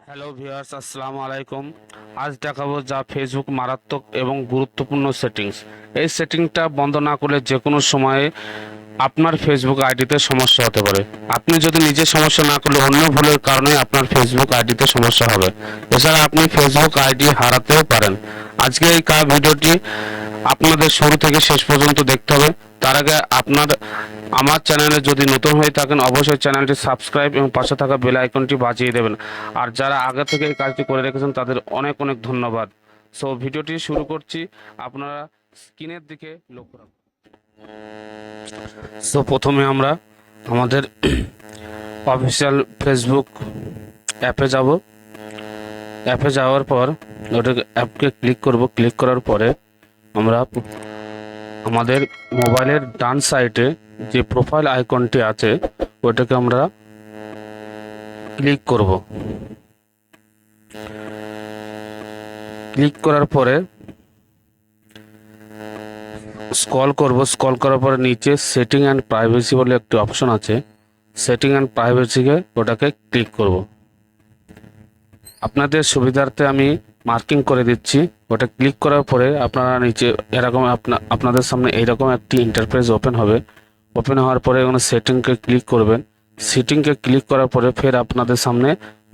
Hello viewers, আসসালামু আলাইকুম। আজ দেখাবো যা ফেসবুক মারাত্মক এবং গুরুত্বপূর্ণ সেটিংস। এই সেটিংটা বন্ধ না করলে যে কোনো সময়ে আপনার ফেসবুক আইডিতে সমস্যা হতে পারে। আপনি যদি নিজে সমস্যা না করলে অন্য ভুলের কারণে আপনার ফেসবুক আইডিতে সমস্যা হবে। এছাড়া আপনি ফেসবুক আইডি হারাতেও পারেন। আজকে এই ভিডিওটি আপনাদের শুরু থেকে শেষ পর্যন্ত দেখতে হবে। তার আগে আমার চ্যানেলে যদি নতুন হয়ে থাকেন অবশ্যই চ্যানেলটি সাবস্ক্রাইব এবং পাশে থাকা বেল আইকনটি বাজিয়ে দেবেন। আর যারা আগে থেকে এই কাজটি করে রেখেছেন তাদের অনেক অনেক ধন্যবাদ। সো ভিডিওটি শুরু করছি, আপনারা স্ক্রিনের দিকে লক্ষ্য রাখুন। সো প্রথমে আমরা আমাদের অফিসিয়াল ফেসবুক অ্যাপে যাব। অ্যাপে যাওয়ার পর ওটাকে অ্যাপকে ক্লিক করব। ক্লিক করার পরে আমরা আমাদের মোবাইলের ডান সাইডে যে প্রোফাইল আইকনটি আছে ওটাকে আমরা ক্লিক করব। ক্লিক করার পরে স্ক্রল করব। স্ক্রল করার পরে নিচে সেটিং অ্যান্ড প্রাইভেসি বলে একটি অপশন আছে, সেটিং অ্যান্ড প্রাইভেসিকে ওটাকে ক্লিক করব। আপনাদের সুবিধার্থে আমি মার্কিং করে দিচ্ছি। ওটা ক্লিক করার পরে আপনারা নিচে এরকম আপনাদের সামনে এইরকম একটি ইন্টারফেস ওপেন হবে। ওপেন হওয়ার পরে এখানে সেটিংকে ক্লিক করবেন। সেটিংকে ক্লিক করার পরে ফের আপনাদের সামনে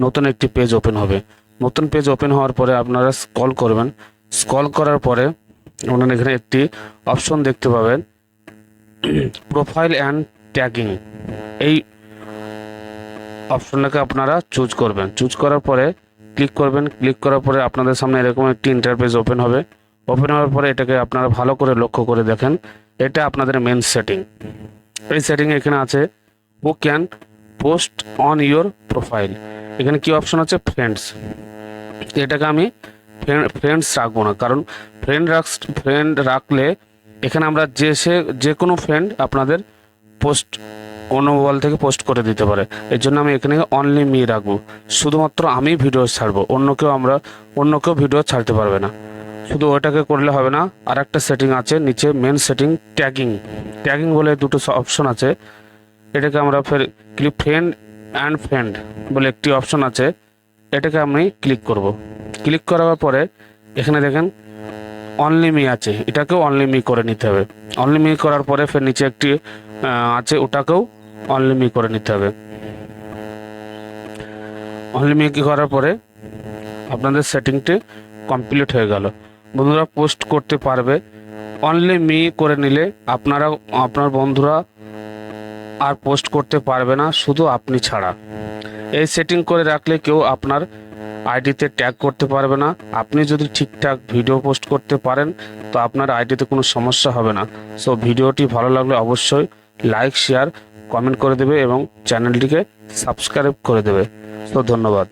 নতুন একটি পেজ ওপেন হবে। নতুন পেজ ওপেন হওয়ার পরে আপনারা স্ক্রল করবেন। স্ক্রল করার পরে আপনারা এখানে একটি অপশন দেখতে পাবেন, প্রোফাইল অ্যান্ড ট্যাগিং। এই অপশনটাকে আপনারা চুজ করবেন। চুজ করার পরে ক্লিক করবেন। ক্লিক করার পরে আপনাদের সামনে এরকম একটি ইন্টারফেস ওপেন হবে। ওপেন হওয়ার পরে এটাকে আপনারা ভালো করে লক্ষ্য করে দেখেন, এটা আপনাদের মেন সেটিং। এই সেটিং এখানে আছে who can post on your profile. এখানে কি অপশন আছে, ফ্রেন্ডস। এটাকে আমি ফ্রেন্ডস রাখবো না, কারণ ফ্রেন্ড রাখলে এখানে আমরা যে কোনো ফ্রেন্ড আপনাদের পোস্ট অন্য মোবাইল থেকে পোস্ট করে দিতে পারে। এর জন্য আমি এখানে অনলি মি রাখবো। শুধুমাত্র আমি ভিডিও ছাড়বো, অন্য কেউ ভিডিও ছাড়তে পারবে না। শুধু ওটাকে করলে হবে না, আর একটা সেটিং আছে নিচে মেন সেটিং, ট্যাগিং বলে দুটো অপশন আছে। এটাকে আমরা ফের ফ্রেন্ড অ্যান্ড ফ্রেন্ড বলে একটি অপশন আছে, এটাকে আমি ক্লিক করব। ক্লিক করার পরে এখানে দেখেন অনলি মি আছে, এটাকেও অনলি মি করে নিতে হবে। অনলি মি করার পরে ফের নিচে একটি আছে, ওটাকেও অনলি মি করে নিতে হবে। অনলি মি করার পরে আপনাদের সেটিংটি কমপ্লিট হয়ে গেল। বন্ধুরা পোস্ট করতে পারবে। অনলি মি করে নিলে আপনার বন্ধুরা আর পোস্ট করতে পারবে না, শুধু আপনি ছাড়া। এই সেটিং করে রাখলে কেউ আপনার আইডিতে ট্যাগ করতে পারবে না। আপনি যদি ঠিকঠাক ভিডিও পোস্ট করতে পারেন তো আপনার আইডিতে কোনো সমস্যা হবে না। সো ভিডিওটি ভালো লাগলে অবশ্যই লাইক, শেয়ার, কমেন্ট করে দেবে এবং চ্যানেলটিকে সাবস্ক্রাইব করে দেবে। তো ধন্যবাদ।